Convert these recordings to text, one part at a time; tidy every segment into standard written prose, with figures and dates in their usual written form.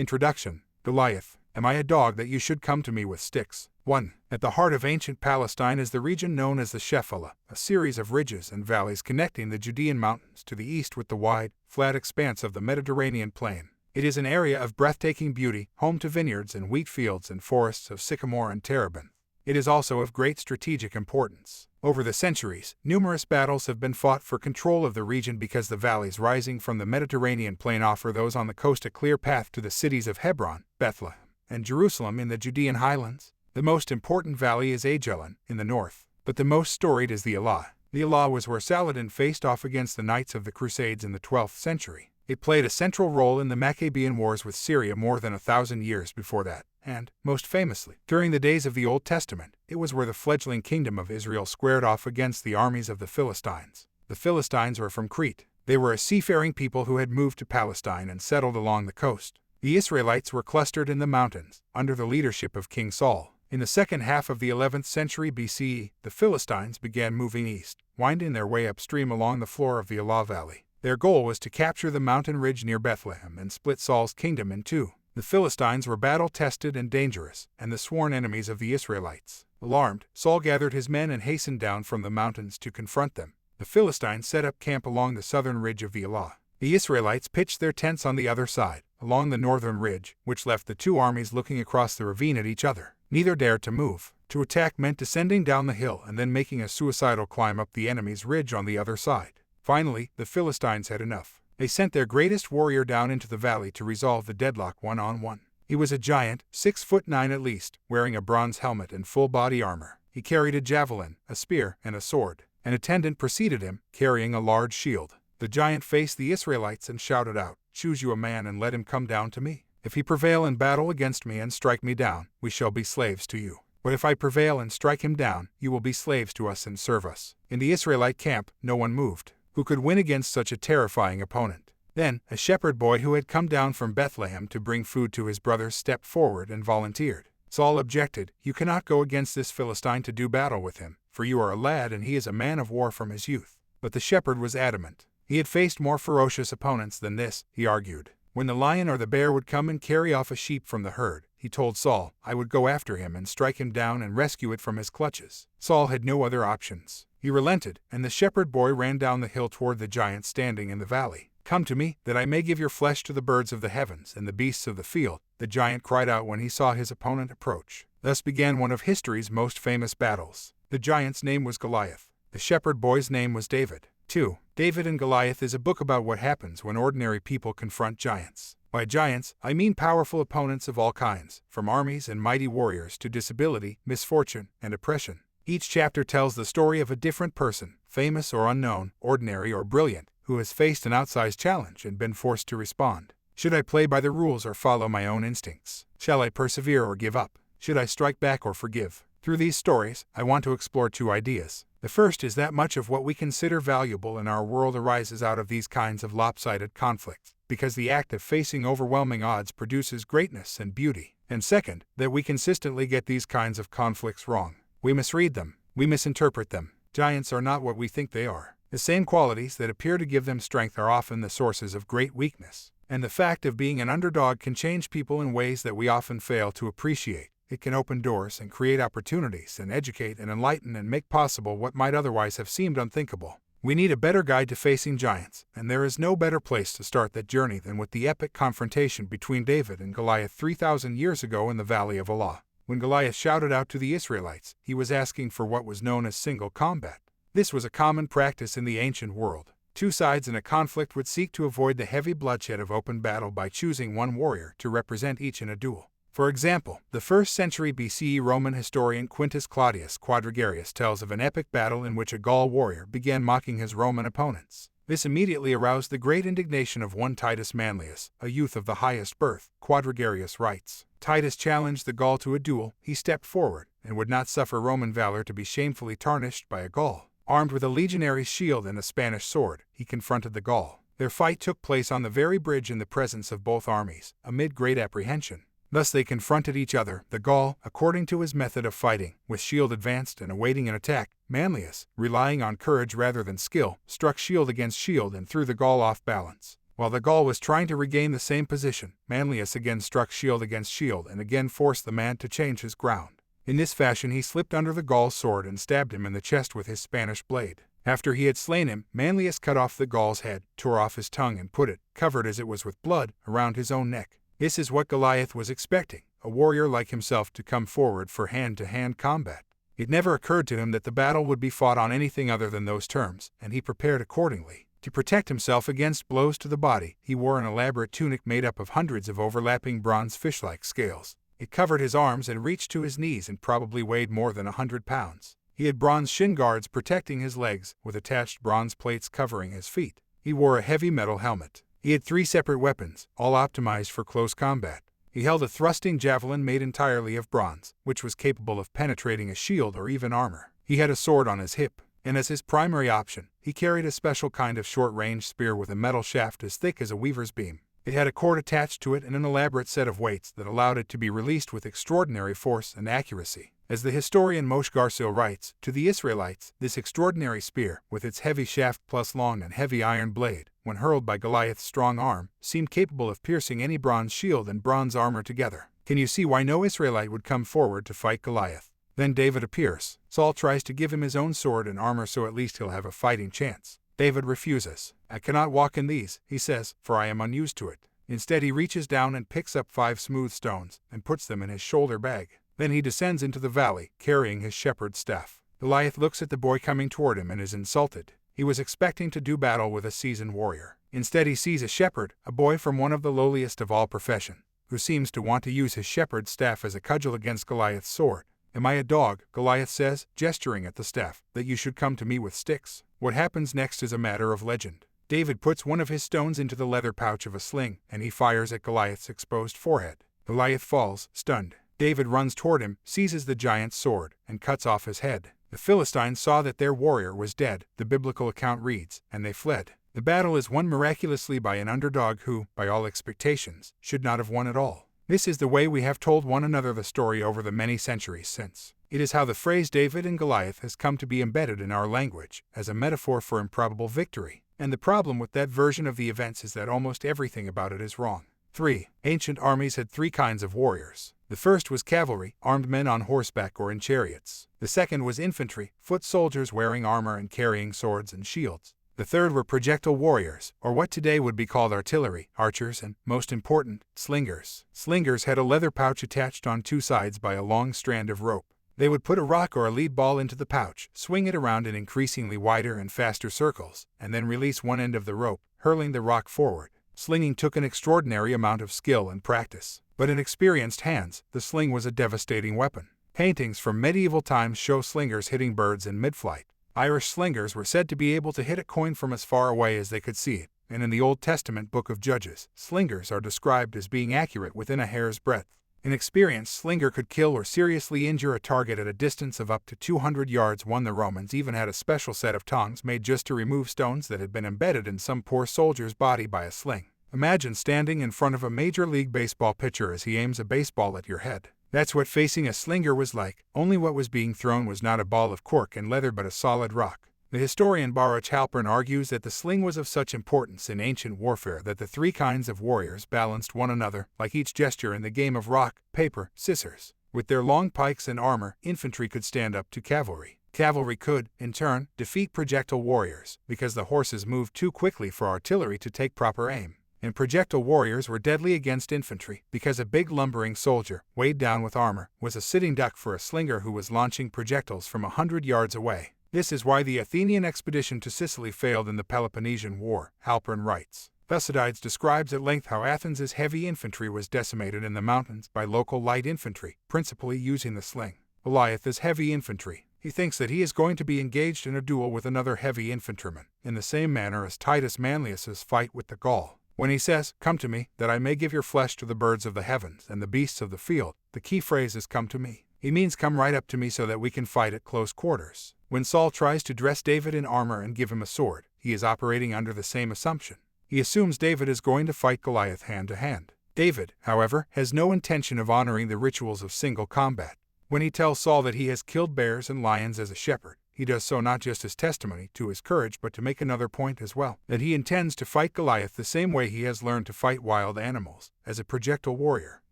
Introduction. Goliath. Am I a dog that you should come to me with sticks? 1. At the heart of ancient Palestine is the region known as the Shephelah, a series of ridges and valleys connecting the Judean mountains to the east with the wide, flat expanse of the Mediterranean plain. It is an area of breathtaking beauty, home to vineyards and wheat fields and forests of sycamore and terebinth. It is also of great strategic importance. Over the centuries, numerous battles have been fought for control of the region because the valleys rising from the Mediterranean plain offer those on the coast a clear path to the cities of Hebron, Bethlehem, and Jerusalem in the Judean highlands. The most important valley is Ajalon, in the north, but the most storied is the Elah. The Elah was where Saladin faced off against the Knights of the Crusades in the 12th century. It played a central role in the Maccabean Wars with Syria more than 1,000 years before that, and, most famously, during the days of the Old Testament, it was where the fledgling kingdom of Israel squared off against the armies of the Philistines. The Philistines were from Crete. They were a seafaring people who had moved to Palestine and settled along the coast. The Israelites were clustered in the mountains, under the leadership of King Saul. In the second half of the 11th century BCE, the Philistines began moving east, winding their way upstream along the floor of the Elah Valley. Their goal was to capture the mountain ridge near Bethlehem and split Saul's kingdom in two. The Philistines were battle-tested and dangerous, and the sworn enemies of the Israelites. Alarmed, Saul gathered his men and hastened down from the mountains to confront them. The Philistines set up camp along the southern ridge of the Elah. The Israelites pitched their tents on the other side, along the northern ridge, which left the two armies looking across the ravine at each other. Neither dared to move. To attack meant descending down the hill and then making a suicidal climb up the enemy's ridge on the other side. Finally, the Philistines had enough. They sent their greatest warrior down into the valley to resolve the deadlock one-on-one. He was a giant, 6'9" at least, wearing a bronze helmet and full body armor. He carried a javelin, a spear, and a sword. An attendant preceded him, carrying a large shield. The giant faced the Israelites and shouted out, "Choose you a man and let him come down to me. If he prevail in battle against me and strike me down, we shall be slaves to you. But if I prevail and strike him down, you will be slaves to us and serve us." In the Israelite camp, no one moved. Who could win against such a terrifying opponent? Then, a shepherd boy who had come down from Bethlehem to bring food to his brothers stepped forward and volunteered. Saul objected, "You cannot go against this Philistine to do battle with him, for you are a lad and he is a man of war from his youth." But the shepherd was adamant. He had faced more ferocious opponents than this, he argued. When the lion or the bear would come and carry off a sheep from the herd, he told Saul, I would go after him and strike him down and rescue it from his clutches. Saul had no other options. He relented, and the shepherd boy ran down the hill toward the giant standing in the valley. "Come to me, that I may give your flesh to the birds of the heavens and the beasts of the field," the giant cried out when he saw his opponent approach. Thus began one of history's most famous battles. The giant's name was Goliath. The shepherd boy's name was David. 2. David and Goliath is a book about what happens when ordinary people confront giants. By giants, I mean powerful opponents of all kinds, from armies and mighty warriors to disability, misfortune, and oppression. Each chapter tells the story of a different person, famous or unknown, ordinary or brilliant, who has faced an outsized challenge and been forced to respond. Should I play by the rules or follow my own instincts? Shall I persevere or give up? Should I strike back or forgive? Through these stories, I want to explore two ideas. The first is that much of what we consider valuable in our world arises out of these kinds of lopsided conflicts, because the act of facing overwhelming odds produces greatness and beauty. And second, that we consistently get these kinds of conflicts wrong. We misread them. We misinterpret them. Giants are not what we think they are. The same qualities that appear to give them strength are often the sources of great weakness. And the fact of being an underdog can change people in ways that we often fail to appreciate. It can open doors and create opportunities and educate and enlighten and make possible what might otherwise have seemed unthinkable. We need a better guide to facing giants, and there is no better place to start that journey than with the epic confrontation between David and Goliath 3,000 years ago in the Valley of Elah. When Goliath shouted out to the Israelites, he was asking for what was known as single combat. This was a common practice in the ancient world. Two sides in a conflict would seek to avoid the heavy bloodshed of open battle by choosing one warrior to represent each in a duel. For example, the 1st century BCE Roman historian Quintus Claudius Quadragarius tells of an epic battle in which a Gaul warrior began mocking his Roman opponents. This immediately aroused the great indignation of one Titus Manlius, a youth of the highest birth. Quadragarius writes, Titus challenged the Gaul to a duel. He stepped forward, and would not suffer Roman valor to be shamefully tarnished by a Gaul. Armed with a legionary's shield and a Spanish sword, he confronted the Gaul. Their fight took place on the very bridge in the presence of both armies, amid great apprehension. Thus they confronted each other, the Gaul, according to his method of fighting, with shield advanced and awaiting an attack. Manlius, relying on courage rather than skill, struck shield against shield and threw the Gaul off balance. While the Gaul was trying to regain the same position, Manlius again struck shield against shield and again forced the man to change his ground. In this fashion he slipped under the Gaul's sword and stabbed him in the chest with his Spanish blade. After he had slain him, Manlius cut off the Gaul's head, tore off his tongue and put it, covered as it was with blood, around his own neck. This is what Goliath was expecting, a warrior like himself to come forward for hand-to-hand combat. It never occurred to him that the battle would be fought on anything other than those terms, and he prepared accordingly. To protect himself against blows to the body, he wore an elaborate tunic made up of hundreds of overlapping bronze fish-like scales. It covered his arms and reached to his knees and probably weighed more than 100 pounds. He had bronze shin guards protecting his legs, with attached bronze plates covering his feet. He wore a heavy metal helmet. He had 3 separate weapons, all optimized for close combat. He held a thrusting javelin made entirely of bronze, which was capable of penetrating a shield or even armor. He had a sword on his hip, and as his primary option, he carried a special kind of short-range spear with a metal shaft as thick as a weaver's beam. It had a cord attached to it and an elaborate set of weights that allowed it to be released with extraordinary force and accuracy. As the historian Moshe Garsil writes, to the Israelites, this extraordinary spear, with its heavy shaft plus long and heavy iron blade, when hurled by Goliath's strong arm, seemed capable of piercing any bronze shield and bronze armor together. Can you see why no Israelite would come forward to fight Goliath? Then David appears. Saul tries to give him his own sword and armor so at least he'll have a fighting chance. David refuses. I cannot walk in these, he says, for I am unused to it. Instead he reaches down and picks up 5 smooth stones and puts them in his shoulder bag. Then he descends into the valley, carrying his shepherd's staff. Goliath looks at the boy coming toward him and is insulted. He was expecting to do battle with a seasoned warrior. Instead he sees a shepherd, a boy from one of the lowliest of all profession, who seems to want to use his shepherd's staff as a cudgel against Goliath's sword. Am I a dog, Goliath says, gesturing at the staff, that you should come to me with sticks? What happens next is a matter of legend. David puts one of his stones into the leather pouch of a sling, and he fires at Goliath's exposed forehead. Goliath falls, stunned. David runs toward him, seizes the giant's sword, and cuts off his head. The Philistines saw that their warrior was dead, the biblical account reads, and they fled. The battle is won miraculously by an underdog who, by all expectations, should not have won at all. This is the way we have told one another the story over the many centuries since. It is how the phrase David and Goliath has come to be embedded in our language, as a metaphor for improbable victory. And the problem with that version of the events is that almost everything about it is wrong. 3. Ancient armies had 3 kinds of warriors. The first was cavalry, armed men on horseback or in chariots. The second was infantry, foot soldiers wearing armor and carrying swords and shields. The third were projectile warriors, or what today would be called artillery, archers, and, most important, slingers. Slingers had a leather pouch attached on 2 sides by a long strand of rope. They would put a rock or a lead ball into the pouch, swing it around in increasingly wider and faster circles, and then release one end of the rope, hurling the rock forward. Slinging took an extraordinary amount of skill and practice, but in experienced hands, the sling was a devastating weapon. Paintings from medieval times show slingers hitting birds in mid-flight. Irish slingers were said to be able to hit a coin from as far away as they could see it, and in the Old Testament book of Judges, slingers are described as being accurate within a hair's breadth. An experienced slinger could kill or seriously injure a target at a distance of up to 200 yards. The Romans even had a special set of tongs made just to remove stones that had been embedded in some poor soldier's body by a sling. Imagine standing in front of a Major League Baseball pitcher as he aims a baseball at your head. That's what facing a slinger was like, only what was being thrown was not a ball of cork and leather but a solid rock. The historian Baruch Halpern argues that the sling was of such importance in ancient warfare that the 3 kinds of warriors balanced one another, like each gesture in the game of rock, paper, scissors. With their long pikes and armor, infantry could stand up to cavalry. Cavalry could, in turn, defeat projectile warriors, because the horses moved too quickly for artillery to take proper aim. And projectile warriors were deadly against infantry, because a big lumbering soldier, weighed down with armor, was a sitting duck for a slinger who was launching projectiles from 100 yards away. This is why the Athenian expedition to Sicily failed in the Peloponnesian War, Halpern writes. Thucydides describes at length how Athens' heavy infantry was decimated in the mountains by local light infantry, principally using the sling. Goliath is heavy infantry. He thinks that he is going to be engaged in a duel with another heavy infantryman, in the same manner as Titus Manlius's fight with the Gaul. When he says, "Come to me, that I may give your flesh to the birds of the heavens and the beasts of the field," the key phrase is "come to me." He means come right up to me so that we can fight at close quarters. When Saul tries to dress David in armor and give him a sword, he is operating under the same assumption. He assumes David is going to fight Goliath hand to hand. David, however, has no intention of honoring the rituals of single combat. When he tells Saul that he has killed bears and lions as a shepherd, he does so not just as testimony to his courage but to make another point as well, that he intends to fight Goliath the same way he has learned to fight wild animals, as a projectile warrior.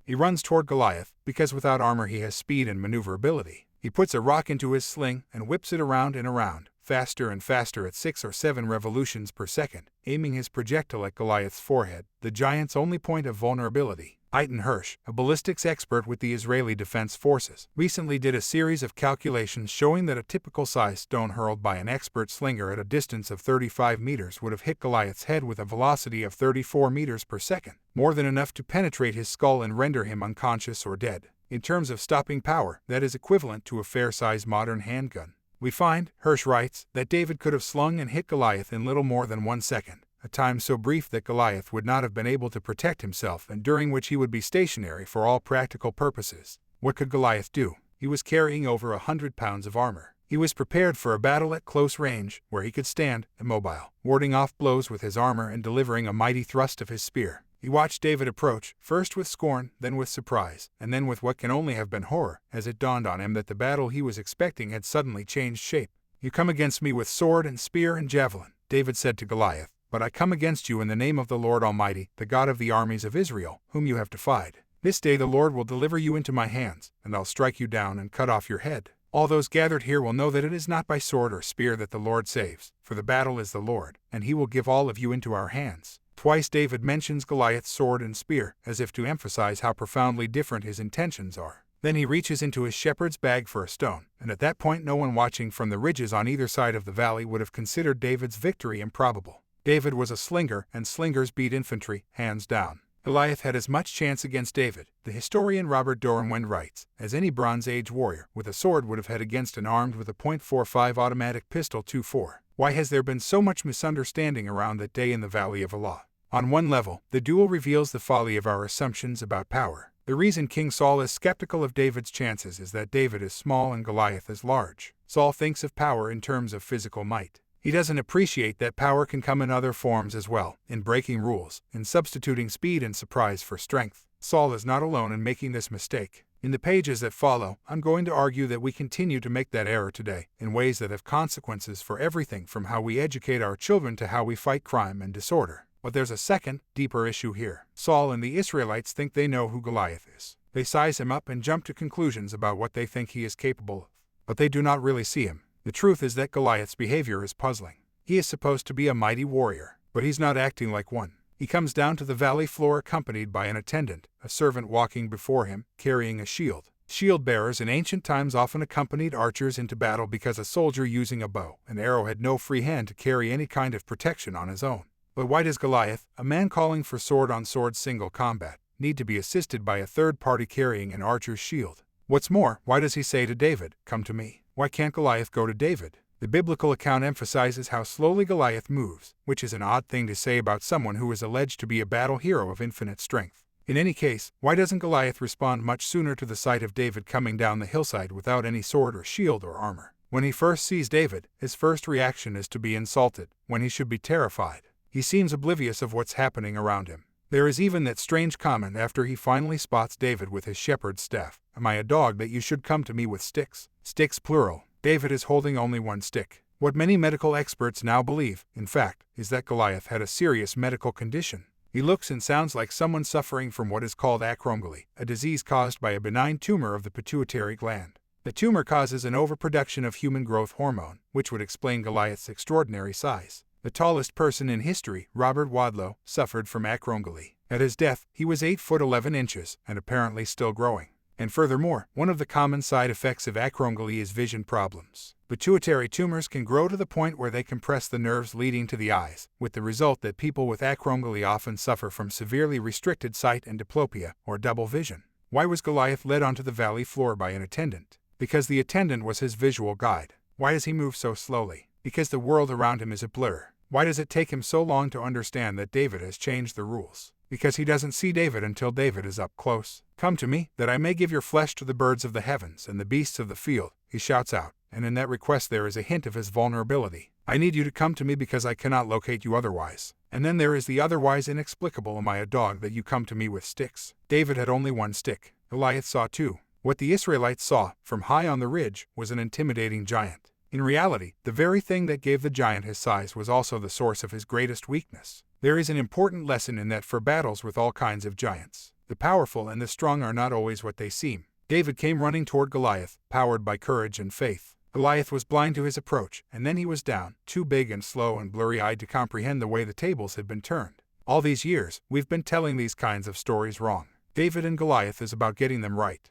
He runs toward Goliath, because without armor he has speed and maneuverability. He puts a rock into his sling and whips it around and around, faster and faster at 6 or 7 revolutions per second, aiming his projectile at Goliath's forehead, the giant's only point of vulnerability. Eitan Hirsch, a ballistics expert with the Israeli Defense Forces, recently did a series of calculations showing that a typical size stone hurled by an expert slinger at a distance of 35 meters would have hit Goliath's head with a velocity of 34 meters per second, more than enough to penetrate his skull and render him unconscious or dead. In terms of stopping power, that is equivalent to a fair-sized modern handgun. We find, Hirsch writes, that David could have slung and hit Goliath in little more than 1 second, a time so brief that Goliath would not have been able to protect himself and during which he would be stationary for all practical purposes. What could Goliath do? He was carrying over 100 pounds of armor. He was prepared for a battle at close range, where he could stand, immobile, warding off blows with his armor and delivering a mighty thrust of his spear. He watched David approach, first with scorn, then with surprise, and then with what can only have been horror, as it dawned on him that the battle he was expecting had suddenly changed shape. "You come against me with sword and spear and javelin," David said to Goliath, "but I come against you in the name of the Lord Almighty, the God of the armies of Israel, whom you have defied. This day the Lord will deliver you into my hands, and I'll strike you down and cut off your head. All those gathered here will know that it is not by sword or spear that the Lord saves, for the battle is the Lord, and he will give all of you into our hands." Twice David mentions Goliath's sword and spear, as if to emphasize how profoundly different his intentions are. Then he reaches into his shepherd's bag for a stone, and at that point no one watching from the ridges on either side of the valley would have considered David's victory improbable. David was a slinger, and slingers beat infantry, hands down. Goliath had as much chance against David, the historian Robert Dornwind writes, as any Bronze Age warrior with a sword would have had against an armed with a .45 automatic pistol 2-4. Why has there been so much misunderstanding around that day in the Valley of Elah? On one level, the duel reveals the folly of our assumptions about power. The reason King Saul is skeptical of David's chances is that David is small and Goliath is large. Saul thinks of power in terms of physical might. He doesn't appreciate that power can come in other forms as well, in breaking rules, in substituting speed and surprise for strength. Saul is not alone in making this mistake. In the pages that follow, I'm going to argue that we continue to make that error today, in ways that have consequences for everything from how we educate our children to how we fight crime and disorder. But there's a second, deeper issue here. Saul and the Israelites think they know who Goliath is. They size him up and jump to conclusions about what they think he is capable of. But they do not really see him. The truth is that Goliath's behavior is puzzling. He is supposed to be a mighty warrior, but he's not acting like one. He comes down to the valley floor accompanied by an attendant, a servant walking before him, carrying a shield. Shield bearers in ancient times often accompanied archers into battle because a soldier using a bow and arrow had no free hand to carry any kind of protection on his own. But why does Goliath, a man calling for sword-on-sword single combat, need to be assisted by a third party carrying an archer's shield? What's more, why does he say to David, "Come to me"? Why can't Goliath go to David? The biblical account emphasizes how slowly Goliath moves, which is an odd thing to say about someone who is alleged to be a battle hero of infinite strength. In any case, why doesn't Goliath respond much sooner to the sight of David coming down the hillside without any sword or shield or armor? When he first sees David, his first reaction is to be insulted, when he should be terrified. He seems oblivious of what's happening around him. There is even that strange comment after he finally spots David with his shepherd's staff. "Am I a dog that you should come to me with sticks?" Sticks plural. David is holding only one stick. What many medical experts now believe, in fact, is that Goliath had a serious medical condition. He looks and sounds like someone suffering from what is called acromegaly, a disease caused by a benign tumor of the pituitary gland. The tumor causes an overproduction of human growth hormone, which would explain Goliath's extraordinary size. The tallest person in history, Robert Wadlow, suffered from acromegaly. At his death, he was 8 foot 11 inches, and apparently still growing. And furthermore, one of the common side effects of acromegaly is vision problems. Pituitary tumors can grow to the point where they compress the nerves leading to the eyes, with the result that people with acromegaly often suffer from severely restricted sight and diplopia, or double vision. Why was Goliath led onto the valley floor by an attendant? Because the attendant was his visual guide. Why does he move so slowly? Because the world around him is a blur. Why does it take him so long to understand that David has changed the rules? Because he doesn't see David until David is up close. "Come to me, that I may give your flesh to the birds of the heavens and the beasts of the field," he shouts out, and in that request there is a hint of his vulnerability. "I need you to come to me because I cannot locate you otherwise." And then there is the otherwise inexplicable, "Am I a dog that you come to me with sticks?" David had only one stick. Goliath saw two. What the Israelites saw, from high on the ridge, was an intimidating giant. In reality, the very thing that gave the giant his size was also the source of his greatest weakness. There is an important lesson in that for battles with all kinds of giants, the powerful and the strong are not always what they seem. David came running toward Goliath, powered by courage and faith. Goliath was blind to his approach, and then he was down, too big and slow and blurry-eyed to comprehend the way the tables had been turned. All these years, we've been telling these kinds of stories wrong. David and Goliath is about getting them right.